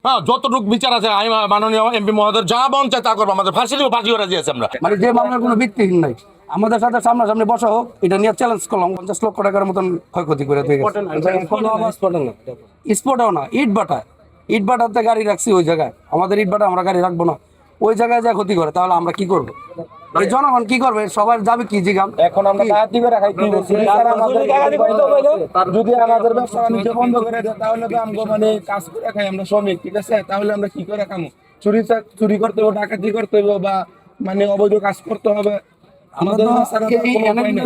হ্যাঁ, যতটুকু বিচার আছে আমি মাননীয় এমপি মহোদয় যা মন চায় তা করবো। আমাদের ফাঁসি দিব, ফাঁসি করে দিয়েছে আমরা। মানে যে মামলার কোনো ভিত্তিহীন নাই, আমাদের সাথে সামনাসামনি বসা হোক, এটা নিয়ে চ্যালেঞ্জ করলাম। 50 লক্ষ টাকার মতন ক্ষয়ক্ষতি করে দিয়ে গেছে। স্পটেও না, ইট বাটাতে গাড়ি রাখছি ওই জায়গায়। আমাদের ইট বাটা আমরা গাড়ি রাখবো না, ওই জায়গায় যা ক্ষতি করে, তাহলে আমরা কি করবো? এই জনগণ কি করবে? সবার যাবে কি জিগাম? এখন আমরা টাকা দিবে রাখাই দিব। যদি আমাদের ব্যবসা বাণিজ্য বন্ধ করে দেয় তাহলে তো আমগো মানে কাজ করে খাই আমরা শ্রমিক, ঠিক আছে? তাহলে আমরা কি করে খামো? চুরি করতে হবে, ডাকাতি করতে হবে, বা মানে অবৈধ কাজ করতে হবে। আমাদের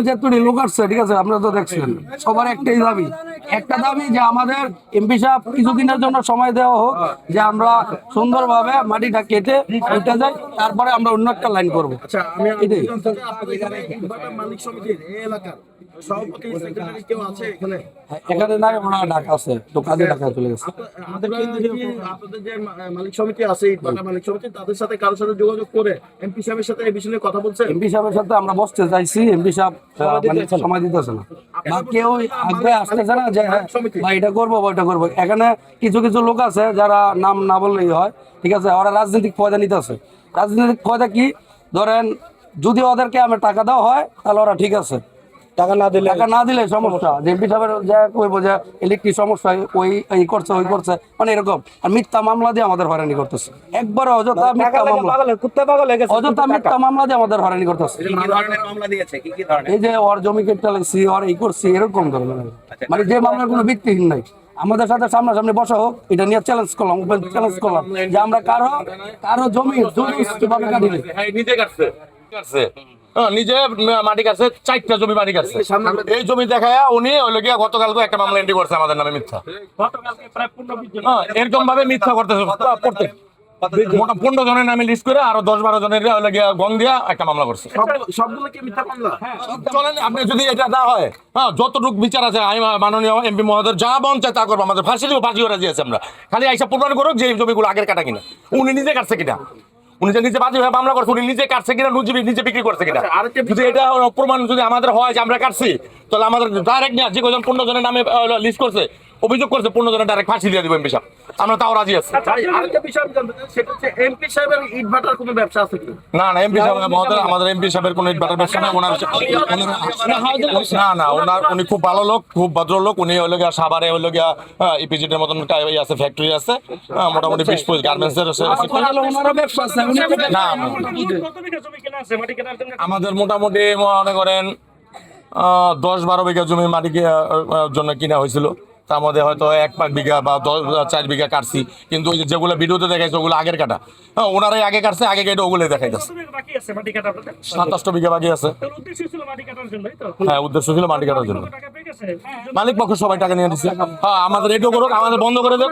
যতটি লোক আসছে, ঠিক আছে, আপনারা তো দেখছেন, সবার একটাই দাবি, যে আমাদের এমপি সাহেব কিছুদিনের জন্য সময় দেওয়া হোক, যে আমরা সুন্দরভাবে মাটিটা কেটে উঠে যাই, তারপরে আমরা অন্য একটা লাইন করবো। আচ্ছা, আমি এটাই। মালিক সমিতির এই এলাকার সভাপতি সেক্রেটারি কেউ আছে এখানে? এখানে নাই, ওনারা ঢাকা আছে, তো কাজে ঢাকা চলে গেছে। আপনাদের যে মালিক সমিতি আছে, ইটভাটা মালিক সমিতি, তাদের সাথে কারোর সাথে যোগাযোগ করে এমপি সাহেবের সাথে এই বিষয়ে নিয়ে কথা বলছেন? এমপি সাহেবের সাথে আমরা বসতে চাইছি, এমপি সাহেব সময় দিতেছে না, বা কেউ আগে আসতেছে না যে হ্যাঁ বা এটা করবো বা ওইটা করবো। এখানে কিছু কিছু লোক আছে যারা নাম না বললেই হয়, ঠিক আছে, ওরা রাজনৈতিক ফায়দা নিতেছে। রাজনৈতিক ফায়দা কি? ধরেন যদি ওদেরকে আমার টাকা দেওয়া হয় তাহলে ওরা ঠিক আছে, টাকা না দিলে সমস্যা, যে এমপি সাহেবের যা কইবো যে ইলেকট্রিক সমস্যা, ওই এই করছে ওই করছে, মানে এরকম। আর মিথ্যা মামলা দিয়ে আমাদের হয়রানি করতেছে, একবার অযথা মিথ্যা মামলা দিয়ে আমাদের হয়রানি করতেছে। এই যে ওর জমি কেটে লাগছি, ওর এই করছি, এরকম ধরনের। মানে যে মামলার কোনো ভিত্তিহীন নাই, আমাদের সাথে সামনাসামনি বসা হোক, এটা নিয়ে চ্যালেঞ্জ করলাম, ওপেন চ্যালেঞ্জ করলাম, যে আমরা কারো জমি কিভাবে কাটিনি। নিজে কাটছে, নিজে মাটি কাটছে, 4টা জমি মাটি কাটছে। এই জমি দেখায় উনি ওই গিয়া গতকালকে একটা মামলা এন্ট্রি করছে আমাদের নামে মিথ্যা। এরকম ভাবে মিথ্যা করতেছে প্রত্যেক 15 জনের নামে লিস্ট করে আরো 10-12 জনের গং দিয়া একটা মামলা করছে। সবগুলো কি মিথ্যা মামলা? চলেন, আপনি যদি এটা না হয়, হ্যাঁ, যতটুকু বিচার আছে আমি মাননীয় এমপি মহোদয় যা মন চায় তা করবো। আমাদের ফাঁসি দিব, ফাঁসি করে দিয়েছে আমরা। খালি আইসা প্রমাণ করুক যে এই জমিগুলো আগের কাটা কিনা, উনি নিজে কাটছে কিনা, উনি যে নিজে বাদী হয়ে মামলা করছে, উনি নিজে কাটছে কিনা, নিজে বিক্রি করছে কিনা। যদি এটা প্রমাণ যদি আমাদের হয় যে আমরা কাটছি, তাহলে আমাদের ডাইরেক্ট নিয়ে যে কজন 15 জনের নামে লিস্ট করছে, অভিযোগ করছে, 15 জনের ডাইরেক্ট ফাঁসি দিয়ে দিব এমপি সাহেব। আমরা তাও রাজি আছি। আরেকটা বিষয় আমি জানতে চাই, সেটা হচ্ছে এমপি সাহেবের ইটভাটার কোনো ব্যবসা আছে কি? না, এমপি সাহেব মহোদয়, আমাদের এমপি সাহেবের কোনো ইটভাটার ব্যবসা না। ওনার উনি খুব ভালো লোক, খুব ভদ্র লোক। উনি হলো গিয়া সাভারে হলো গিয়া ইপিজেডের মতন আছে, ফ্যাক্টরি আছে, মোটামুটি 20-25 গার্মেন্টসের না। আমাদের মোটামুটি মনে করেন 10-12 বিঘা জমি মাটি জন্য কিনা হয়েছিল। তার মধ্যে হয়তো 1 বিঘা বা 4 বিঘা কাটছি, কিন্তু ওই যেগুলো ভিডিওতে দেখাইছে ওগুলো আগের কাটা। হ্যাঁ, ওনারাই আগে কাটছে, আগে কেটে ওগুলোই দেখাইতেছে। 27 বিঘা বাকি আছে। হ্যাঁ, উদ্দেশ্য ছিল মাটি কাটার জন্য। মালিক পক্ষ সবাই টাকা নিয়ে দিচ্ছে। হ্যাঁ, আমাদের এটাও করুক, আমাদের বন্ধ করে দেব।